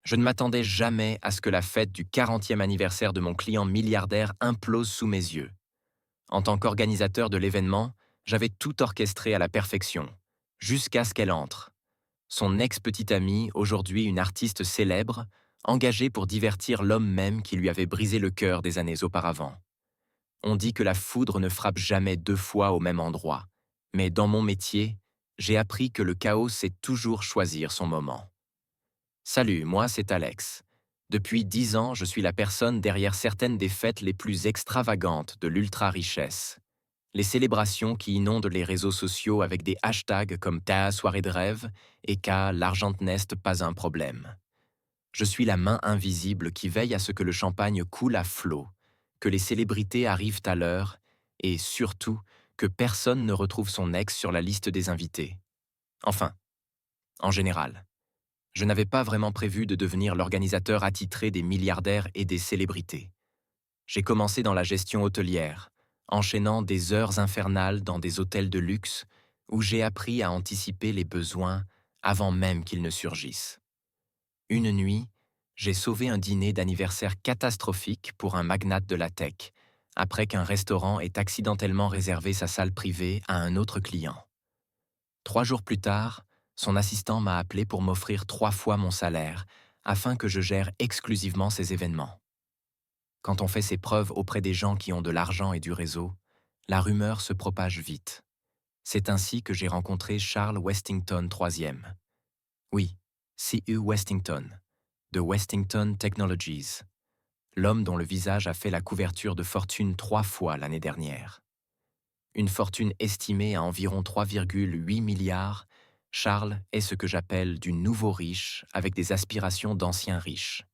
Je ne m'attendais jamais à ce que la fête du 40e anniversaire de mon client milliardaire implose sous mes yeux. En tant qu'organisateur de l'événement, j'avais tout orchestré à la perfection, jusqu'à ce qu'elle entre. Son ex-petite amie, aujourd'hui une artiste célèbre, engagée pour divertir l'homme même qui lui avait brisé le cœur des années auparavant. On dit que la foudre ne frappe jamais deux fois au même endroit, mais dans mon métier, j'ai appris que le chaos sait toujours choisir son moment. Salut, moi c'est Alex. Depuis 10 ans, je suis la personne derrière certaines des fêtes les plus extravagantes de l'ultra-richesse. Les célébrations qui inondent les réseaux sociaux avec des hashtags comme Ta soirée de rêve et K l'argent nest pas un problème. Je suis la main invisible qui veille à ce que le champagne coule à flot, que les célébrités arrivent à l'heure et surtout que personne ne retrouve son ex sur la liste des invités. Enfin, en général. Je n'avais pas vraiment prévu de devenir l'organisateur attitré des milliardaires et des célébrités. J'ai commencé dans la gestion hôtelière, enchaînant des heures infernales dans des hôtels de luxe où j'ai appris à anticiper les besoins avant même qu'ils ne surgissent. Une nuit, j'ai sauvé un dîner d'anniversaire catastrophique pour un magnate de la tech, après qu'un restaurant ait accidentellement réservé sa salle privée à un autre client. 3 jours plus tard, son assistant m'a appelé pour m'offrir 3 fois mon salaire, afin que je gère exclusivement ces événements. Quand on fait ses preuves auprès des gens qui ont de l'argent et du réseau, la rumeur se propage vite. C'est ainsi que j'ai rencontré Charles Westington III. Oui, C.U. Westington, de Westington Technologies, l'homme dont le visage a fait la couverture de Fortune 3 fois l'année dernière. Une fortune estimée à environ 3,8 milliards, Charles est ce que j'appelle du nouveau riche avec des aspirations d'ancien riche.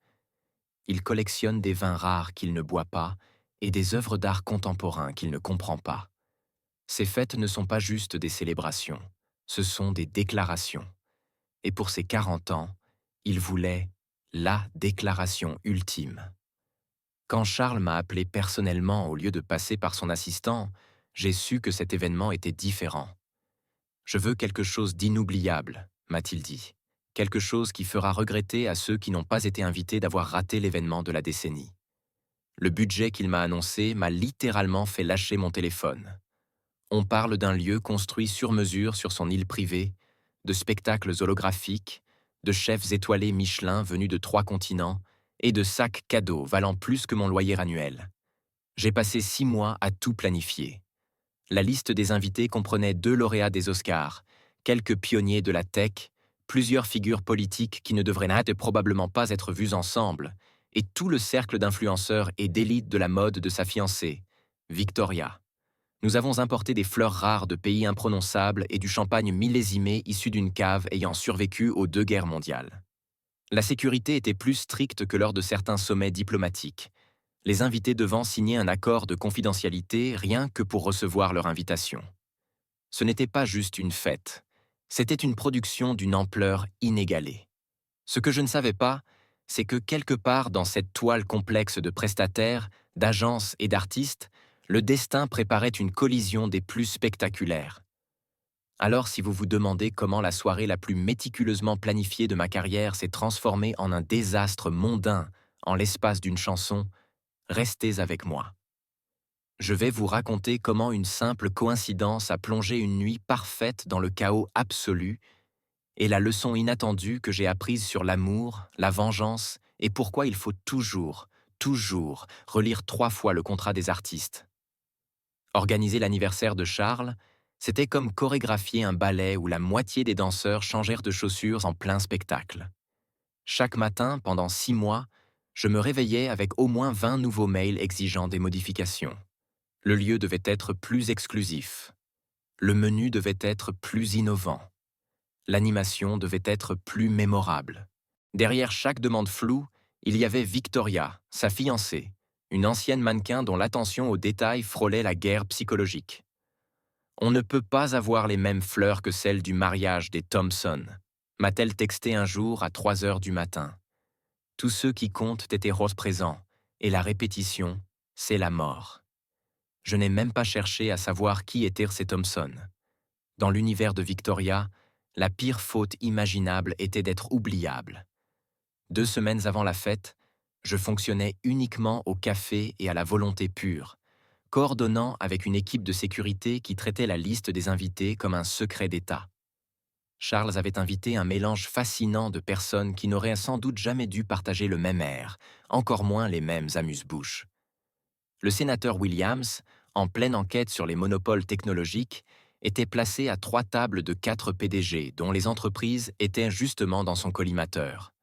Il collectionne des vins rares qu'il ne boit pas et des œuvres d'art contemporain qu'il ne comprend pas. Ces fêtes ne sont pas juste des célébrations, ce sont des déclarations. Et pour ses 40 ans, il voulait la déclaration ultime. Quand Charles m'a appelé personnellement au lieu de passer par son assistant, j'ai su que cet événement était différent. Je veux quelque chose d'inoubliable, m'a-t-il dit. Quelque chose qui fera regretter à ceux qui n'ont pas été invités d'avoir raté l'événement de la décennie. Le budget qu'il m'a annoncé m'a littéralement fait lâcher mon téléphone. On parle d'un lieu construit sur mesure sur son île privée, de spectacles holographiques, de chefs étoilés Michelin venus de 3 continents et de sacs cadeaux valant plus que mon loyer annuel. J'ai passé 6 mois à tout planifier. La liste des invités comprenait 2 lauréats des Oscars, quelques pionniers de la tech, plusieurs figures politiques qui ne devraient probablement pas être vues ensemble, et tout le cercle d'influenceurs et d'élite de la mode de sa fiancée, Victoria. Nous avons importé des fleurs rares de pays imprononçables et du champagne millésimé issu d'une cave ayant survécu aux 2 guerres mondiales. La sécurité était plus stricte que lors de certains sommets diplomatiques, les invités devant signer un accord de confidentialité rien que pour recevoir leur invitation. Ce n'était pas juste une fête, c'était une production d'une ampleur inégalée. Ce que je ne savais pas, c'est que quelque part dans cette toile complexe de prestataires, d'agences et d'artistes, le destin préparait une collision des plus spectaculaires. Alors si vous vous demandez comment la soirée la plus méticuleusement planifiée de ma carrière s'est transformée en un désastre mondain en l'espace d'une chanson, restez avec moi. Je vais vous raconter comment une simple coïncidence a plongé une nuit parfaite dans le chaos absolu et la leçon inattendue que j'ai apprise sur l'amour, la vengeance et pourquoi il faut toujours, toujours relire 3 fois le contrat des artistes. Organiser l'anniversaire de Charles, c'était comme chorégraphier un ballet où la moitié des danseurs changèrent de chaussures en plein spectacle. Chaque matin, pendant 6 mois, je me réveillais avec au moins 20 nouveaux mails exigeant des modifications. Le lieu devait être plus exclusif. Le menu devait être plus innovant. L'animation devait être plus mémorable. Derrière chaque demande floue, il y avait Victoria, sa fiancée, une ancienne mannequin dont l'attention aux détails frôlait la guerre psychologique. On ne peut pas avoir les mêmes fleurs que celles du mariage des Thompson, m'a-t-elle texté un jour à 3 heures du matin. Tous ceux qui comptent étaient présents, et la répétition, c'est la mort. Je n'ai même pas cherché à savoir qui étaient ces Thompson. Dans l'univers de Victoria, la pire faute imaginable était d'être oubliable. 2 semaines avant la fête, je fonctionnais uniquement au café et à la volonté pure, coordonnant avec une équipe de sécurité qui traitait la liste des invités comme un secret d'État. Charles avait invité un mélange fascinant de personnes qui n'auraient sans doute jamais dû partager le même air, encore moins les mêmes amuse-bouches. Le sénateur Williams, en pleine enquête sur les monopoles technologiques, était placé à 3 tables de 4 PDG, dont les entreprises étaient justement dans son collimateur.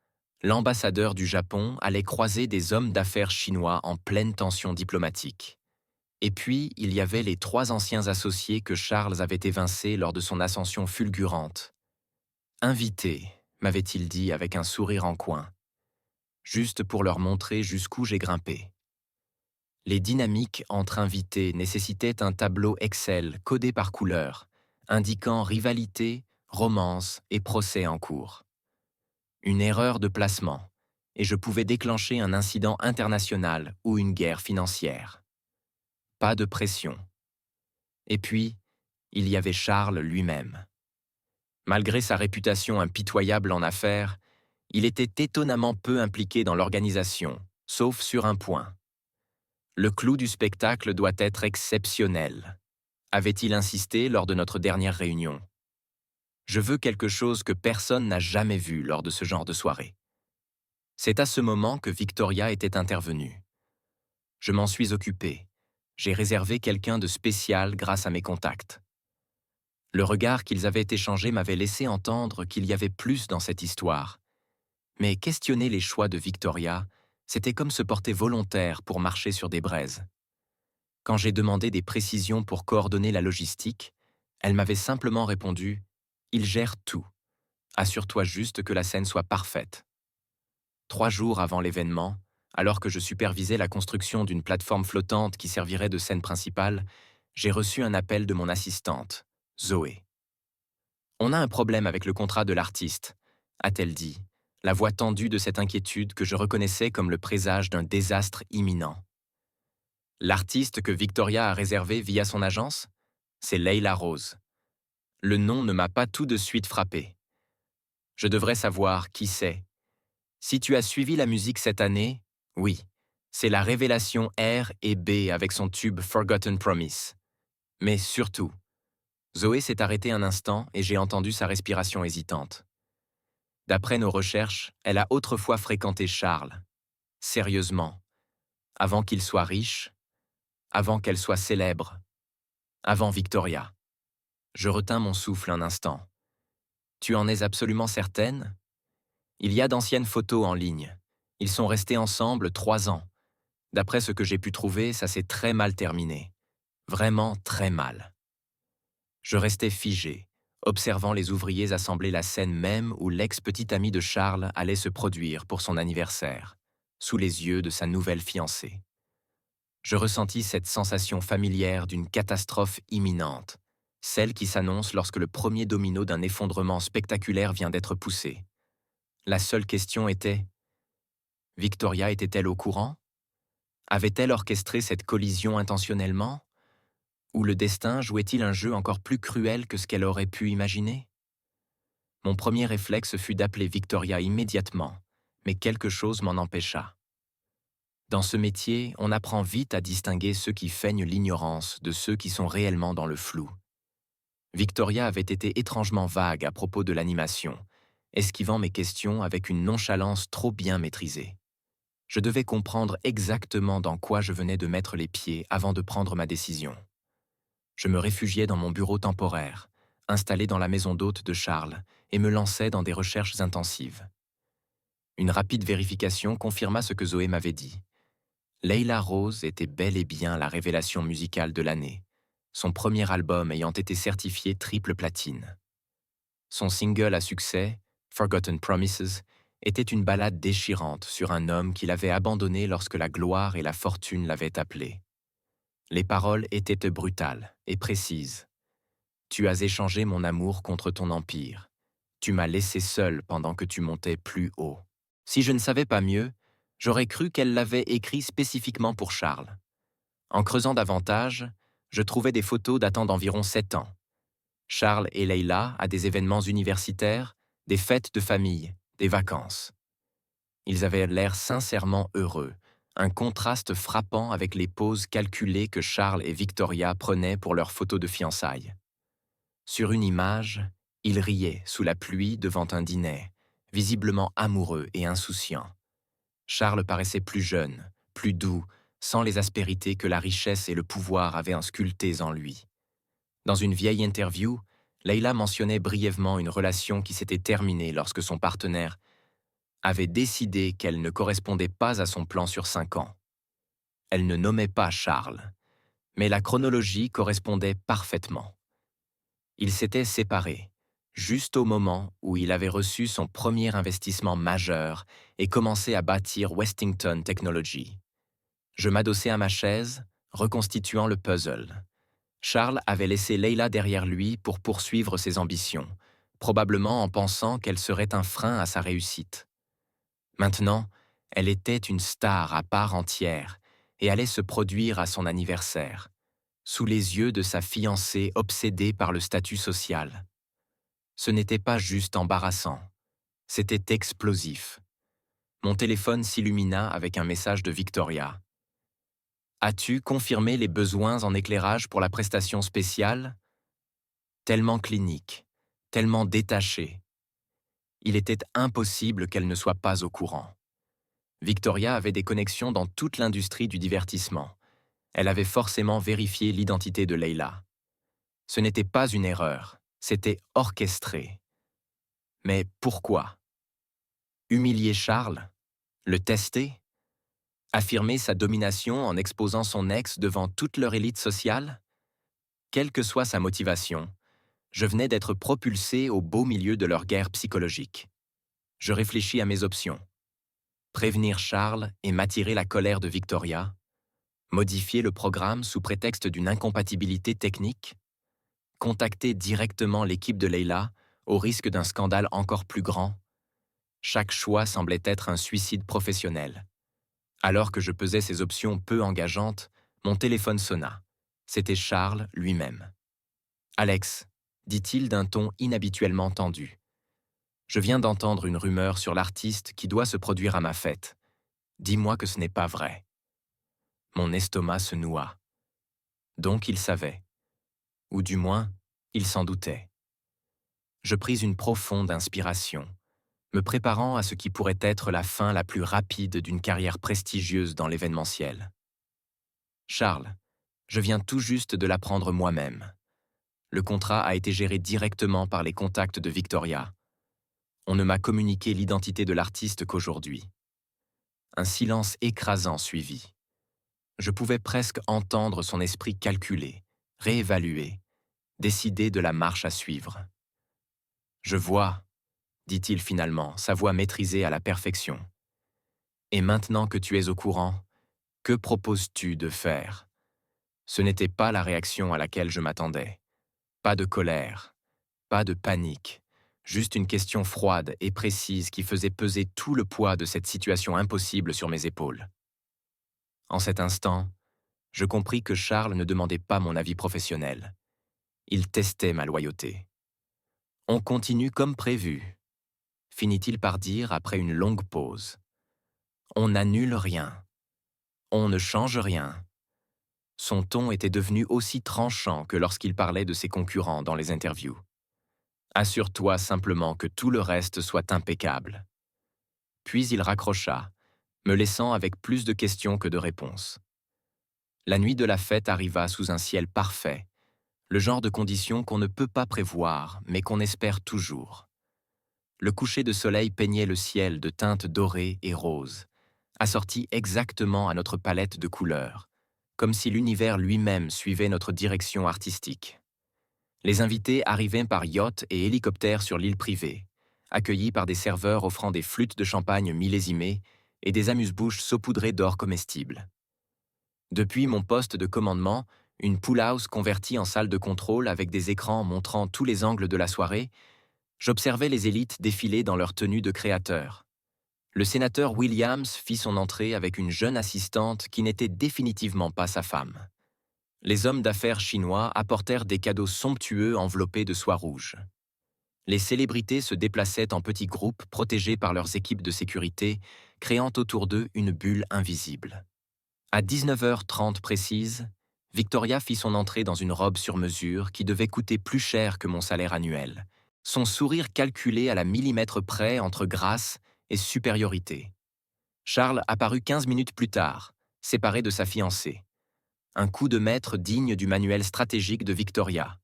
L'ambassadeur du Japon allait croiser des hommes d'affaires chinois en pleine tension diplomatique. Et puis, il y avait les 3 anciens associés que Charles avait évincés lors de son ascension fulgurante. Invités, m'avait-il dit avec un sourire en coin, juste pour leur montrer jusqu'où j'ai grimpé. Les dynamiques entre invités nécessitaient un tableau Excel codé par couleur, indiquant rivalité, romance et procès en cours. Une erreur de placement, et je pouvais déclencher un incident international ou une guerre financière. Pas de pression. Et puis, il y avait Charles lui-même. Malgré sa réputation impitoyable en affaires, il était étonnamment peu impliqué dans l'organisation, sauf sur un point. Le clou du spectacle doit être exceptionnel, avait-il insisté lors de notre dernière réunion. Je veux quelque chose que personne n'a jamais vu lors de ce genre de soirée. C'est à ce moment que Victoria était intervenue. Je m'en suis occupé. J'ai réservé quelqu'un de spécial grâce à mes contacts. Le regard qu'ils avaient échangé m'avait laissé entendre qu'il y avait plus dans cette histoire. Mais questionner les choix de Victoria, c'était comme se porter volontaire pour marcher sur des braises. Quand j'ai demandé des précisions pour coordonner la logistique, elle m'avait simplement répondu « Il gère tout. Assure-toi juste que la scène soit parfaite. » 3 jours avant l'événement, alors que je supervisais la construction d'une plateforme flottante qui servirait de scène principale, j'ai reçu un appel de mon assistante, Zoé. « On a un problème avec le contrat de l'artiste », a-t-elle dit, la voix tendue de cette inquiétude que je reconnaissais comme le présage d'un désastre imminent. L'artiste que Victoria a réservé via son agence, c'est Leila Rose. Le nom ne m'a pas tout de suite frappé. Je devrais savoir qui c'est. Si tu as suivi la musique cette année, oui, c'est la révélation R et B avec son tube Forgotten Promise. Mais surtout, Zoé s'est arrêtée un instant et j'ai entendu sa respiration hésitante. D'après nos recherches, elle a autrefois fréquenté Charles. Sérieusement. Avant qu'il soit riche, avant qu'elle soit célèbre, avant Victoria. Je retins mon souffle un instant. Tu en es absolument certaine? Il y a d'anciennes photos en ligne. Ils sont restés ensemble 3 ans. D'après ce que j'ai pu trouver, ça s'est très mal terminé. Vraiment très mal. Je restais figé, observant les ouvriers assembler la scène même où l'ex-petit ami de Charles allait se produire pour son anniversaire, sous les yeux de sa nouvelle fiancée. Je ressentis cette sensation familière d'une catastrophe imminente, celle qui s'annonce lorsque le premier domino d'un effondrement spectaculaire vient d'être poussé. La seule question était: Victoria était-elle au courant? Avait-elle orchestré cette collision intentionnellement? Ou le destin jouait-il un jeu encore plus cruel que ce qu'elle aurait pu imaginer? Mon premier réflexe fut d'appeler Victoria immédiatement, mais quelque chose m'en empêcha. Dans ce métier, on apprend vite à distinguer ceux qui feignent l'ignorance de ceux qui sont réellement dans le flou. Victoria avait été étrangement vague à propos de l'animation, esquivant mes questions avec une nonchalance trop bien maîtrisée. Je devais comprendre exactement dans quoi je venais de mettre les pieds avant de prendre ma décision. Je me réfugiais dans mon bureau temporaire, installé dans la maison d'hôte de Charles, et me lançais dans des recherches intensives. Une rapide vérification confirma ce que Zoé m'avait dit. Leila Rose était bel et bien la révélation musicale de l'année, son premier album ayant été certifié triple platine. Son single à succès, Forgotten Promises, était une ballade déchirante sur un homme qu'il avait abandonné lorsque la gloire et la fortune l'avaient appelé. Les paroles étaient brutales et précises. Tu as échangé mon amour contre ton empire. Tu m'as laissé seul pendant que tu montais plus haut. Si je ne savais pas mieux, j'aurais cru qu'elle l'avait écrit spécifiquement pour Charles. En creusant davantage, je trouvais des photos datant d'environ 7 ans. Charles et Leila à des événements universitaires, des fêtes de famille, des vacances. Ils avaient l'air sincèrement heureux, un contraste frappant avec les poses calculées que Charles et Victoria prenaient pour leurs photos de fiançailles. Sur une image, ils riaient sous la pluie devant un dîner, visiblement amoureux et insouciants. Charles paraissait plus jeune, plus doux, sans les aspérités que la richesse et le pouvoir avaient inscultées en lui. Dans une vieille interview, Leila mentionnait brièvement une relation qui s'était terminée lorsque son partenaire avait décidé qu'elle ne correspondait pas à son plan sur 5 ans. Elle ne nommait pas Charles, mais la chronologie correspondait parfaitement. Ils s'étaient séparés, juste au moment où il avait reçu son premier investissement majeur et commencé à bâtir Westington Technology. Je m'adossais à ma chaise, reconstituant le puzzle. Charles avait laissé Leila derrière lui pour poursuivre ses ambitions, probablement en pensant qu'elle serait un frein à sa réussite. Maintenant, elle était une star à part entière et allait se produire à son anniversaire, sous les yeux de sa fiancée obsédée par le statut social. Ce n'était pas juste embarrassant, c'était explosif. Mon téléphone s'illumina avec un message de Victoria. « As-tu confirmé les besoins en éclairage pour la prestation spéciale ?» Tellement clinique, tellement détachée. Il était impossible qu'elle ne soit pas au courant. Victoria avait des connexions dans toute l'industrie du divertissement. Elle avait forcément vérifié l'identité de Leila. Ce n'était pas une erreur, c'était orchestré. Mais pourquoi? Humilier Charles? Le tester? Affirmer sa domination en exposant son ex devant toute leur élite sociale? Quelle que soit sa motivation, je venais d'être propulsé au beau milieu de leur guerre psychologique. Je réfléchis à mes options. Prévenir Charles et m'attirer la colère de Victoria? Modifier le programme sous prétexte d'une incompatibilité technique? Contacter directement l'équipe de Leila au risque d'un scandale encore plus grand? Chaque choix semblait être un suicide professionnel. Alors que je pesais ces options peu engageantes, mon téléphone sonna. C'était Charles lui-même. « Alex », dit-il d'un ton inhabituellement tendu. « Je viens d'entendre une rumeur sur l'artiste qui doit se produire à ma fête. Dis-moi que ce n'est pas vrai. » Mon estomac se noua. Donc il savait. Ou du moins, il s'en doutait. Je pris une profonde inspiration, me préparant à ce qui pourrait être la fin la plus rapide d'une carrière prestigieuse dans l'événementiel. « Charles, je viens tout juste de l'apprendre moi-même. Le contrat a été géré directement par les contacts de Victoria. On ne m'a communiqué l'identité de l'artiste qu'aujourd'hui. » Un silence écrasant suivit. Je pouvais presque entendre son esprit calculer, réévaluer, décider de la marche à suivre. « Je vois », dit-il finalement, sa voix maîtrisée à la perfection. « Et maintenant que tu es au courant, que proposes-tu de faire ?» Ce n'était pas la réaction à laquelle je m'attendais. Pas de colère, pas de panique, juste une question froide et précise qui faisait peser tout le poids de cette situation impossible sur mes épaules. En cet instant, je compris que Charles ne demandait pas mon avis professionnel. Il testait ma loyauté. « On continue comme prévu », finit-il par dire après une longue pause. « On n'annule rien. On ne change rien. » Son ton était devenu aussi tranchant que lorsqu'il parlait de ses concurrents dans les interviews. « Assure-toi simplement que tout le reste soit impeccable. » Puis il raccrocha, me laissant avec plus de questions que de réponses. La nuit de la fête arriva sous un ciel parfait, le genre de conditions qu'on ne peut pas prévoir, mais qu'on espère toujours. Le coucher de soleil peignait le ciel de teintes dorées et roses, assorties exactement à notre palette de couleurs, comme si l'univers lui-même suivait notre direction artistique. Les invités arrivaient par yacht et hélicoptère sur l'île privée, accueillis par des serveurs offrant des flûtes de champagne millésimées et des amuse-bouches saupoudrées d'or comestible. Depuis mon poste de commandement, une pool house convertie en salle de contrôle avec des écrans montrant tous les angles de la soirée, j'observais les élites défiler dans leur tenue de créateurs. Le sénateur Williams fit son entrée avec une jeune assistante qui n'était définitivement pas sa femme. Les hommes d'affaires chinois apportèrent des cadeaux somptueux enveloppés de soie rouge. Les célébrités se déplaçaient en petits groupes protégés par leurs équipes de sécurité, créant autour d'eux une bulle invisible. À 19h30 précise, Victoria fit son entrée dans une robe sur mesure qui devait coûter plus cher que mon salaire annuel. Son sourire calculé à la millimètre près entre grâce et supériorité. Charles apparut 15 minutes plus tard, séparé de sa fiancée. Un coup de maître digne du manuel stratégique de Victoria.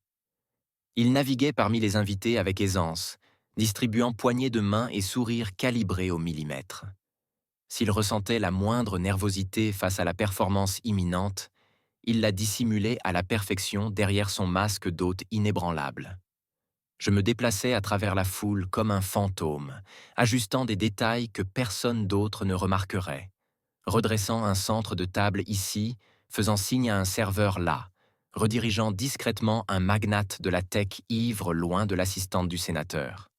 Il naviguait parmi les invités avec aisance, distribuant poignées de main et sourires calibrés au millimètre. S'il ressentait la moindre nervosité face à la performance imminente, il la dissimulait à la perfection derrière son masque d'hôte inébranlable. Je me déplaçais à travers la foule comme un fantôme, ajustant des détails que personne d'autre ne remarquerait, redressant un centre de table ici, faisant signe à un serveur là, redirigeant discrètement un magnate de la tech ivre loin de l'assistante du sénateur.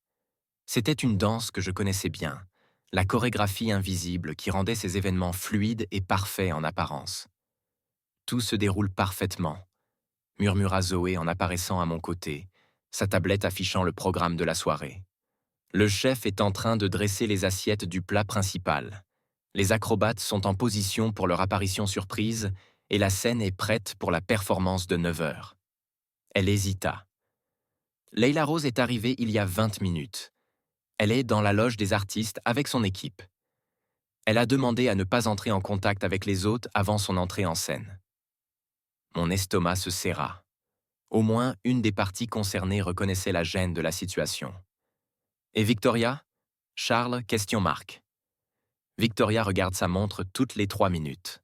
C'était une danse que je connaissais bien, la chorégraphie invisible qui rendait ces événements fluides et parfaits en apparence. Tout se déroule parfaitement, murmura Zoé en apparaissant à mon côté, sa tablette affichant le programme de la soirée. Le chef est en train de dresser les assiettes du plat principal. Les acrobates sont en position pour leur apparition surprise et la scène est prête pour la performance de 9 heures. Elle hésita. Leila Rose est arrivée il y a 20 minutes. Elle est dans la loge des artistes avec son équipe. Elle a demandé à ne pas entrer en contact avec les hôtes avant son entrée en scène. Mon estomac se serra. Au moins une des parties concernées reconnaissait la gêne de la situation. Et Victoria? Charles, question marque. Victoria regarde sa montre toutes les 3 minutes.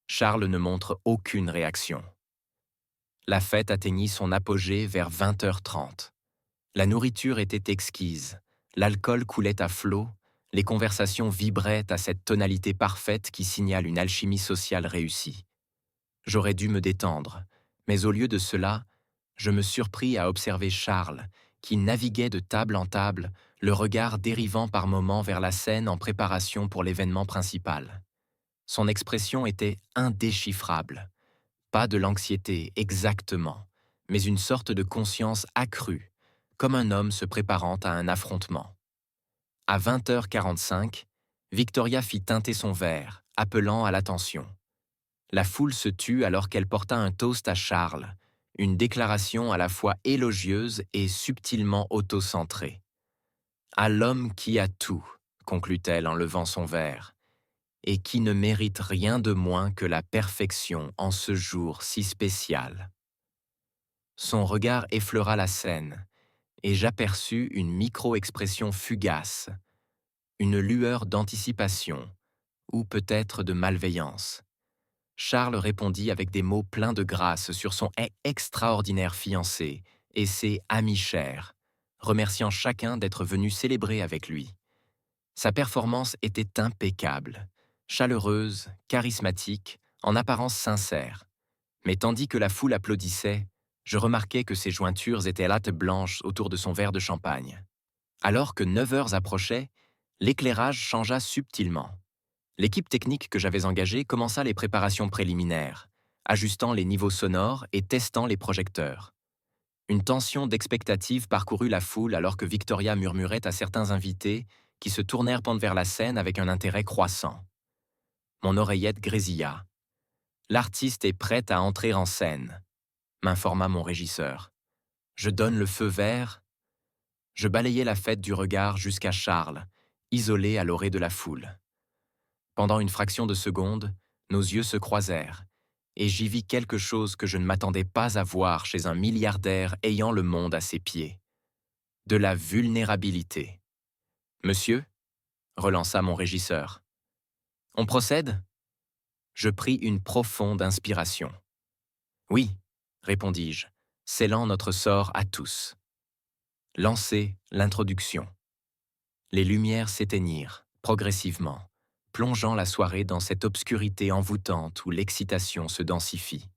Charles ne montre aucune réaction. La fête atteignit son apogée vers 20h30. La nourriture était exquise, l'alcool coulait à flots, les conversations vibraient à cette tonalité parfaite qui signale une alchimie sociale réussie. J'aurais dû me détendre, mais au lieu de cela, je me surpris à observer Charles, qui naviguait de table en table, le regard dérivant par moments vers la scène en préparation pour l'événement principal. Son expression était indéchiffrable. Pas de l'anxiété exactement, mais une sorte de conscience accrue, comme un homme se préparant à un affrontement. À 20h45, Victoria fit teinter son verre, appelant à l'attention. La foule se tut alors qu'elle porta un toast à Charles, une déclaration à la fois élogieuse et subtilement autocentrée. « À l'homme qui a tout », conclut-elle en levant son verre, « et qui ne mérite rien de moins que la perfection en ce jour si spécial. » Son regard effleura la scène, et j'aperçus une micro-expression fugace, une lueur d'anticipation, ou peut-être de malveillance. Charles répondit avec des mots pleins de grâce sur son extraordinaire fiancé et ses amis chers, remerciant chacun d'être venu célébrer avec lui. Sa performance était impeccable, chaleureuse, charismatique, en apparence sincère. Mais tandis que la foule applaudissait, je remarquai que ses jointures étaient lattes blanches autour de son verre de champagne. Alors que 9 heures approchaient, l'éclairage changea subtilement. L'équipe technique que j'avais engagée commença les préparations préliminaires, ajustant les niveaux sonores et testant les projecteurs. Une tension d'expectative parcourut la foule alors que Victoria murmurait à certains invités qui se tournèrent pendre vers la scène avec un intérêt croissant. Mon oreillette grésilla. « L'artiste est prête à entrer en scène », m'informa mon régisseur. « Je donne le feu vert ?» Je balayai la fête du regard jusqu'à Charles, isolé à l'orée de la foule. Pendant une fraction de seconde, nos yeux se croisèrent, et j'y vis quelque chose que je ne m'attendais pas à voir chez un milliardaire ayant le monde à ses pieds. De la vulnérabilité. « Monsieur ?» relança mon régisseur. « On procède ?» Je pris une profonde inspiration. « Oui », répondis-je, scellant notre sort à tous. Lancez l'introduction. Les lumières s'éteignirent, progressivement, plongeant la soirée dans cette obscurité envoûtante où l'excitation se densifie.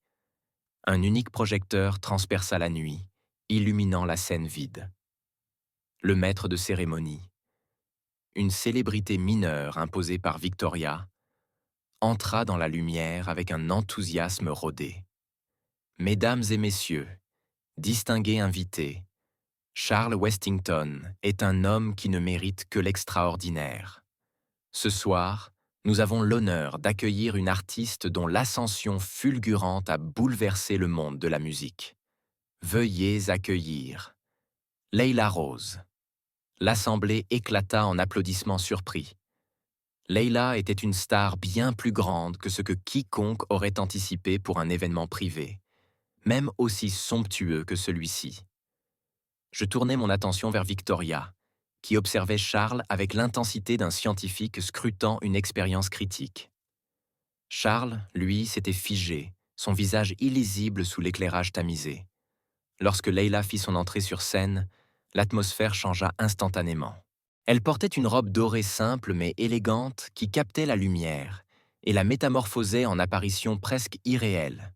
Un unique projecteur transperça la nuit, illuminant la scène vide. Le maître de cérémonie, une célébrité mineure imposée par Victoria, entra dans la lumière avec un enthousiasme rodé. « Mesdames et messieurs, distingués invités, Charles Westington est un homme qui ne mérite que l'extraordinaire. Ce soir, nous avons l'honneur d'accueillir une artiste dont l'ascension fulgurante a bouleversé le monde de la musique. Veuillez accueillir Leila Rose. L'assemblée éclata en applaudissements surpris. Leila était une star bien plus grande que ce que quiconque aurait anticipé pour un événement privé, même aussi somptueux que celui-ci. Je tournai mon attention vers Victoria, qui observait Charles avec l'intensité d'un scientifique scrutant une expérience critique. Charles, lui, s'était figé, son visage illisible sous l'éclairage tamisé. Lorsque Leila fit son entrée sur scène, l'atmosphère changea instantanément. Elle portait une robe dorée simple mais élégante qui captait la lumière et la métamorphosait en apparition presque irréelle.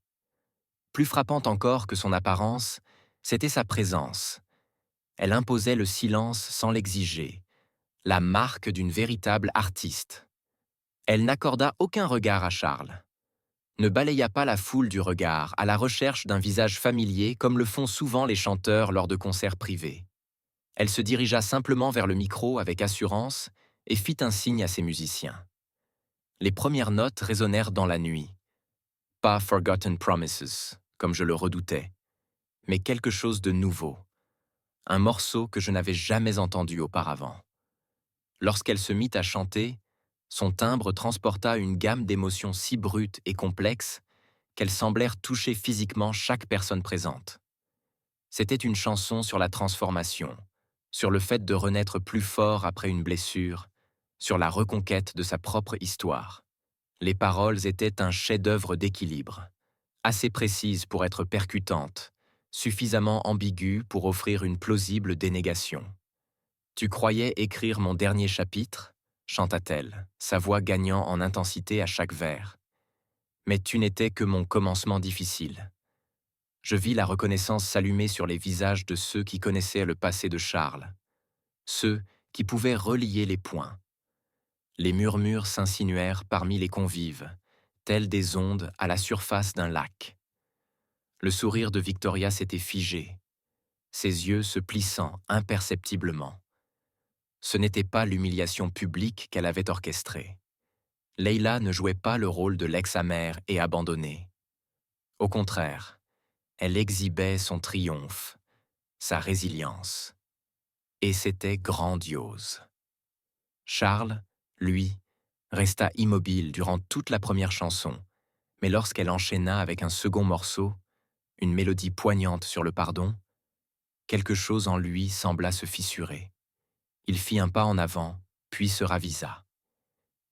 Plus frappante encore que son apparence, c'était sa présence. Elle imposait le silence sans l'exiger, la marque d'une véritable artiste. Elle n'accorda aucun regard à Charles, ne balaya pas la foule du regard à la recherche d'un visage familier comme le font souvent les chanteurs lors de concerts privés. Elle se dirigea simplement vers le micro avec assurance et fit un signe à ses musiciens. Les premières notes résonnèrent dans la nuit. Pas Forgotten Promises, comme je le redoutais, mais quelque chose de nouveau. Un morceau que je n'avais jamais entendu auparavant. Lorsqu'elle se mit à chanter, son timbre transporta une gamme d'émotions si brutes et complexes qu'elles semblèrent toucher physiquement chaque personne présente. C'était une chanson sur la transformation, sur le fait de renaître plus fort après une blessure, sur la reconquête de sa propre histoire. Les paroles étaient un chef-d'œuvre d'équilibre, assez précises pour être percutantes, suffisamment ambiguës pour offrir une plausible dénégation. « Tu croyais écrire mon dernier chapitre ?» chanta-t-elle, sa voix gagnant en intensité à chaque vers. « Mais tu n'étais que mon commencement difficile. » Je vis la reconnaissance s'allumer sur les visages de ceux qui connaissaient le passé de Charles, ceux qui pouvaient relier les points. Les murmures s'insinuèrent parmi les convives, tels des ondes à la surface d'un lac. Le sourire de Victoria s'était figé, ses yeux se plissant imperceptiblement. Ce n'était pas l'humiliation publique qu'elle avait orchestrée. Leila ne jouait pas le rôle de l'ex-amère et abandonnée. Au contraire, elle exhibait son triomphe, sa résilience. Et c'était grandiose. Charles, lui, resta immobile durant toute la première chanson, mais lorsqu'elle enchaîna avec un second morceau, une mélodie poignante sur le pardon, quelque chose en lui sembla se fissurer. Il fit un pas en avant, puis se ravisa.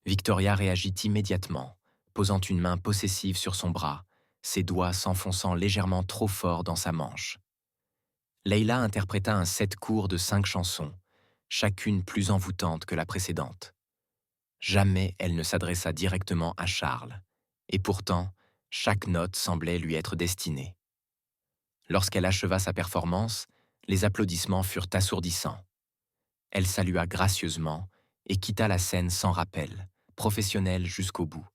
Victoria réagit immédiatement, posant une main possessive sur son bras, ses doigts s'enfonçant légèrement trop fort dans sa manche. Leila interpréta un set court de 5 chansons, chacune plus envoûtante que la précédente. Jamais elle ne s'adressa directement à Charles, et pourtant, chaque note semblait lui être destinée. Lorsqu'elle acheva sa performance, les applaudissements furent assourdissants. Elle salua gracieusement et quitta la scène sans rappel, professionnelle jusqu'au bout.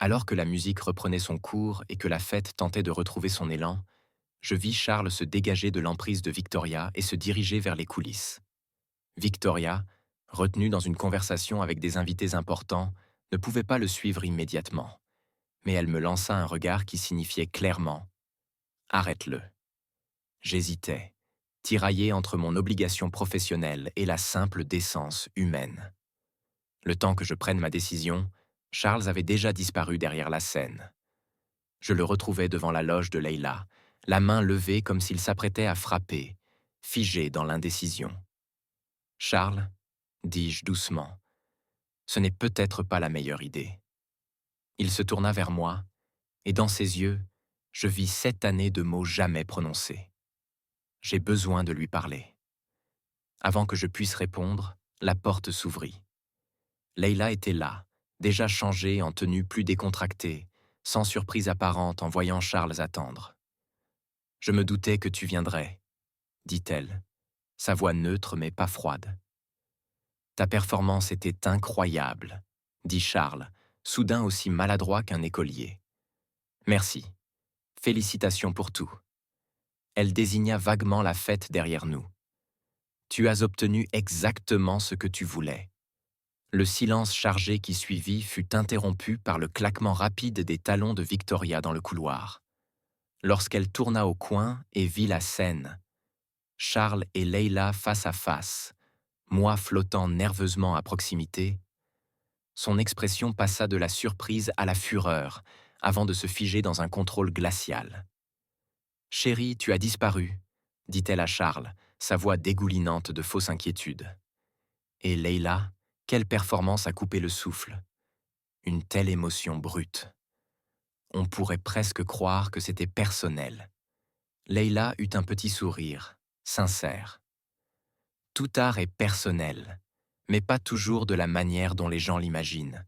Alors que la musique reprenait son cours et que la fête tentait de retrouver son élan, je vis Charles se dégager de l'emprise de Victoria et se diriger vers les coulisses. Victoria, retenue dans une conversation avec des invités importants, ne pouvait pas le suivre immédiatement. Mais elle me lança un regard qui signifiait clairement « Arrête-le ». J'hésitais, tiraillé entre mon obligation professionnelle et la simple décence humaine. Le temps que je prenne ma décision, Charles avait déjà disparu derrière la scène. Je le retrouvais devant la loge de Leila, la main levée comme s'il s'apprêtait à frapper, figé dans l'indécision. « Charles, dis-je doucement, ce n'est peut-être pas la meilleure idée. » Il se tourna vers moi, et dans ses yeux, je vis 7 années de mots jamais prononcés. J'ai besoin de lui parler. Avant que je puisse répondre, la porte s'ouvrit. Leila était là, déjà changée en tenue plus décontractée, sans surprise apparente en voyant Charles attendre. « Je me doutais que tu viendrais, » dit-elle, sa voix neutre mais pas froide. « Ta performance était incroyable, » dit Charles, soudain aussi maladroit qu'un écolier. « Merci. Félicitations pour tout. » Elle désigna vaguement la fête derrière nous. Tu as obtenu exactement ce que tu voulais. Le silence chargé qui suivit fut interrompu par le claquement rapide des talons de Victoria dans le couloir. Lorsqu'elle tourna au coin et vit la scène, Charles et Leila face à face, moi flottant nerveusement à proximité, son expression passa de la surprise à la fureur, avant de se figer dans un contrôle glacial. « Chérie, tu as disparu », dit-elle à Charles, sa voix dégoulinante de fausse inquiétude. Et Leila, quelle performance à couper le souffle. Une telle émotion brute. On pourrait presque croire que c'était personnel. Leila eut un petit sourire, sincère. Tout art est personnel, mais pas toujours de la manière dont les gens l'imaginent.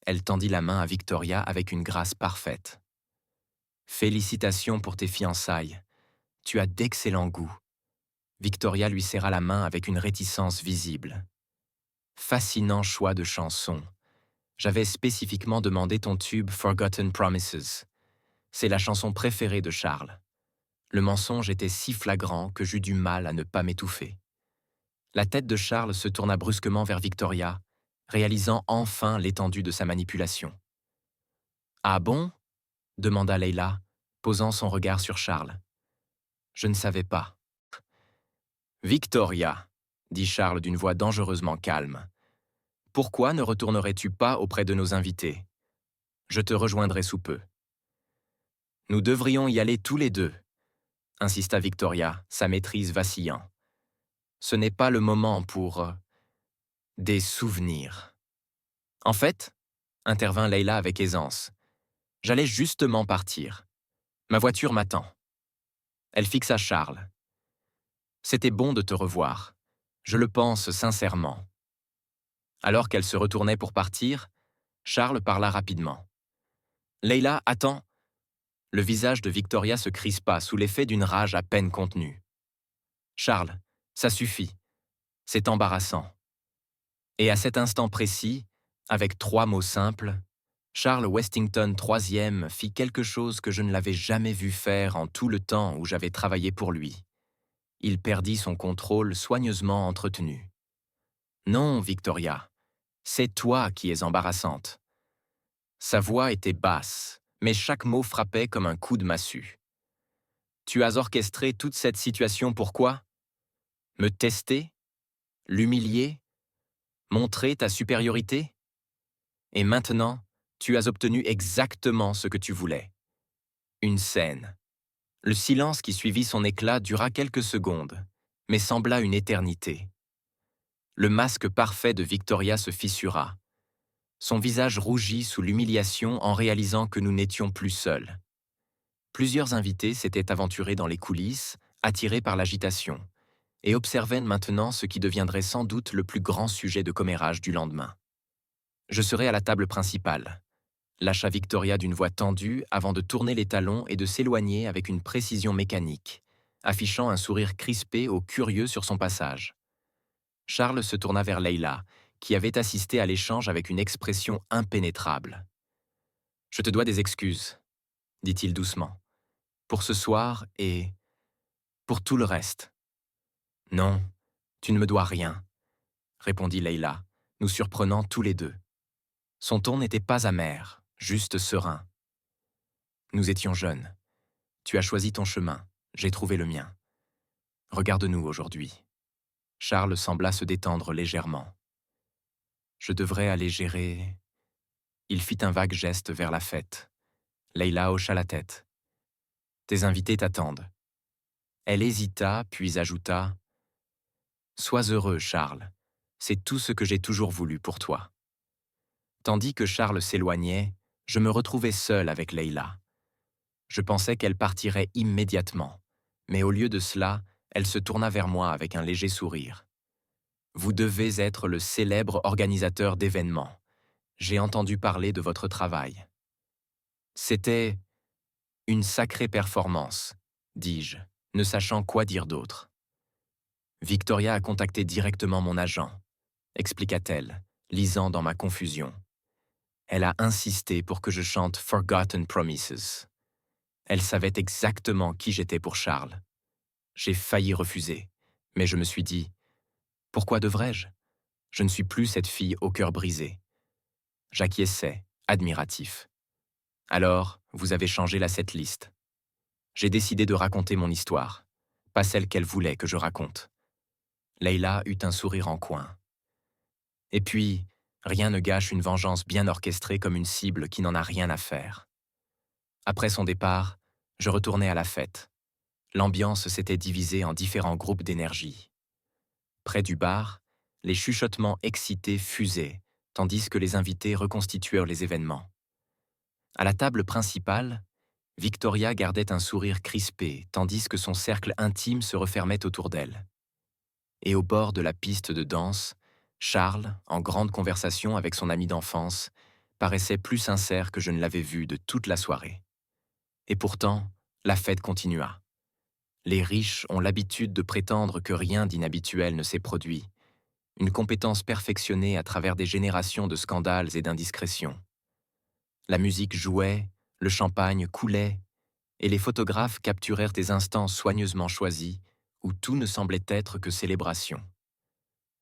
Elle tendit la main à Victoria avec une grâce parfaite. « Félicitations pour tes fiançailles. Tu as d'excellent goût. » Victoria lui serra la main avec une réticence visible. « Fascinant choix de chanson. J'avais spécifiquement demandé ton tube Forgotten Promises. C'est la chanson préférée de Charles. Le mensonge était si flagrant que j'eus du mal à ne pas m'étouffer. » La tête de Charles se tourna brusquement vers Victoria, réalisant enfin l'étendue de sa manipulation. « Ah bon ?» demanda Leila, posant son regard sur Charles. « Je ne savais pas. »« Victoria, » dit Charles d'une voix dangereusement calme, « pourquoi ne retournerais-tu pas auprès de nos invités? Je te rejoindrai sous peu. »« Nous devrions y aller tous les deux, » insista Victoria, sa maîtrise vacillant. « Ce n'est pas le moment pour... des souvenirs. » « En fait, » intervint Leila avec aisance, « j'allais justement partir. Ma voiture m'attend. » Elle fixa Charles. « C'était bon de te revoir. Je le pense sincèrement. » Alors qu'elle se retournait pour partir, Charles parla rapidement. « Leila, attends !» Le visage de Victoria se crispa sous l'effet d'une rage à peine contenue. « Charles, ça suffit. C'est embarrassant. » Et à cet instant précis, avec 3 mots simples, Charles Westington III fit quelque chose que je ne l'avais jamais vu faire en tout le temps où j'avais travaillé pour lui. Il perdit son contrôle soigneusement entretenu. « Non, Victoria, c'est toi qui es embarrassante. » Sa voix était basse, mais chaque mot frappait comme un coup de massue. « Tu as orchestré toute cette situation pourquoi? Me tester? L'humilier? Montrer ta supériorité? Et maintenant, tu as obtenu exactement ce que tu voulais. Une scène. » Le silence qui suivit son éclat dura quelques secondes, mais sembla une éternité. Le masque parfait de Victoria se fissura. Son visage rougit sous l'humiliation en réalisant que nous n'étions plus seuls. Plusieurs invités s'étaient aventurés dans les coulisses, attirés par l'agitation, et observaient maintenant ce qui deviendrait sans doute le plus grand sujet de commérage du lendemain. « Je serai à la table principale », lâcha Victoria d'une voix tendue avant de tourner les talons et de s'éloigner avec une précision mécanique, affichant un sourire crispé aux curieux sur son passage. Charles se tourna vers Leila, qui avait assisté à l'échange avec une expression impénétrable. « Je te dois des excuses, » dit-il doucement, « pour ce soir et pour tout le reste. »« Non, tu ne me dois rien, » répondit Leila, nous surprenant tous les deux. Son ton n'était pas amer, juste serein. Nous étions jeunes. Tu as choisi ton chemin, j'ai trouvé le mien. Regarde-nous aujourd'hui. Charles sembla se détendre légèrement. Je devrais aller gérer... Il fit un vague geste vers la fête. Leila hocha la tête. Tes invités t'attendent. Elle hésita, puis ajouta « Sois heureux, Charles. C'est tout ce que j'ai toujours voulu pour toi. » Tandis que Charles s'éloignait, je me retrouvais seul avec Leila. Je pensais qu'elle partirait immédiatement, mais au lieu de cela, elle se tourna vers moi avec un léger sourire. « Vous devez être le célèbre organisateur d'événements. J'ai entendu parler de votre travail. » C'était une sacrée performance, dis-je, ne sachant quoi dire d'autre. Victoria a contacté directement mon agent, expliqua-t-elle, lisant dans ma confusion. Elle a insisté pour que je chante Forgotten Promises. Elle savait exactement qui j'étais pour Charles. J'ai failli refuser, Mais je me suis dit, pourquoi devrais-je? Je ne suis plus cette fille au cœur brisé. J'acquiesçais, admiratif. Alors, vous avez changé la setlist. J'ai décidé de raconter mon histoire, pas celle qu'elle voulait que je raconte. Leila eut un sourire en coin. Et puis, rien ne gâche une vengeance bien orchestrée comme une cible qui n'en a rien à faire. Après son départ, je retournai à la fête. L'ambiance s'était divisée en différents groupes d'énergie. Près du bar, les chuchotements excités fusaient, tandis que les invités reconstituèrent les événements. À la table principale, Victoria gardait un sourire crispé, tandis que son cercle intime se refermait autour d'elle. Et au bord de la piste de danse, Charles, en grande conversation avec son ami d'enfance, paraissait plus sincère que je ne l'avais vu de toute la soirée. Et pourtant, la fête continua. Les riches ont l'habitude de prétendre que rien d'inhabituel ne s'est produit, une compétence perfectionnée à travers des générations de scandales et d'indiscrétions. La musique jouait, le champagne coulait, et les photographes capturèrent des instants soigneusement choisis où tout ne semblait être que célébration.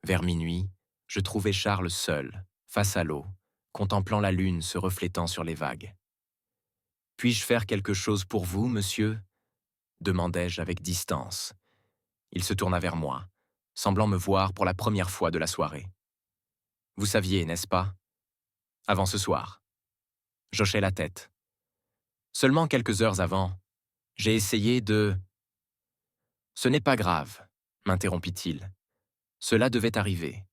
Vers minuit, je trouvai Charles seul, face à l'eau, contemplant la lune se reflétant sur les vagues. « Puis-je faire quelque chose pour vous, monsieur ?» demandai-je avec distance. Il se tourna vers moi, semblant me voir pour la première fois de la soirée. « Vous saviez, n'est-ce pas? Avant ce soir. » J'hochai la tête. Seulement quelques heures avant, j'ai essayé de... « Ce n'est pas grave, m'interrompit-il. Cela devait arriver.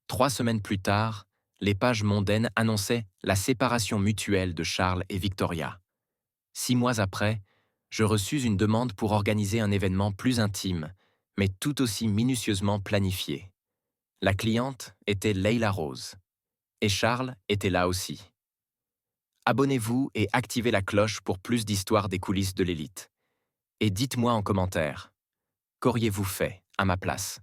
3 semaines plus tard, les pages mondaines annonçaient la séparation mutuelle de Charles et Victoria. 6 mois après, je reçus une demande pour organiser un événement plus intime, mais tout aussi minutieusement planifié. La cliente était Leila Rose. Et Charles était là aussi. Abonnez-vous et activez la cloche pour plus d'histoires des coulisses de l'élite. Et dites-moi en commentaire, qu'auriez-vous fait à ma place?